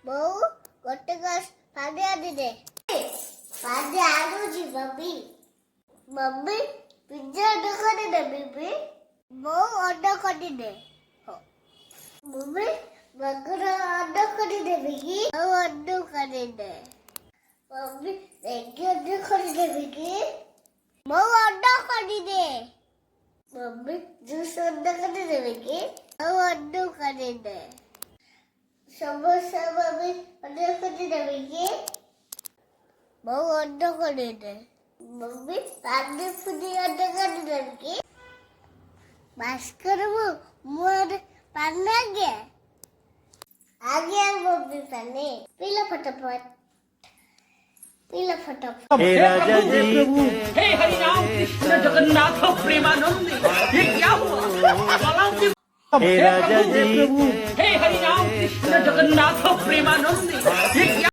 বউ গোটে গাছ পানি আনি দে পানি আনুছি মম্মি মম্মি পিজ্জা অর্ডার করে দে বিবি বউ অর্ডার করে দে মম্মি বার্গার অর্ডার করে দে বিকি বউ অর্ডার করে দে মম্মি ম্যাগি অর্ডার করে দে বিকি বউ অর্ডার করে দে মম্মি জুস অর্ডার করে দে বিকি বউ অর্ডার করে দে সমোসা মম্মি অর্ডার করে দে বিকি বউ অর্ডার করে দে মম্মি পানি পুরি অর্ডার করে দে বিকি বাস করবো মোর পান আগে आगे मम्मी पानी पीला फटाफट हे राजा जी हे हरि राम कृष्ण जगन्नाथ प्रेमानंद ये क्या हुआ हे राजा जी हे हरि राम कृष्ण जगन्नाथ प्रेमानंद ये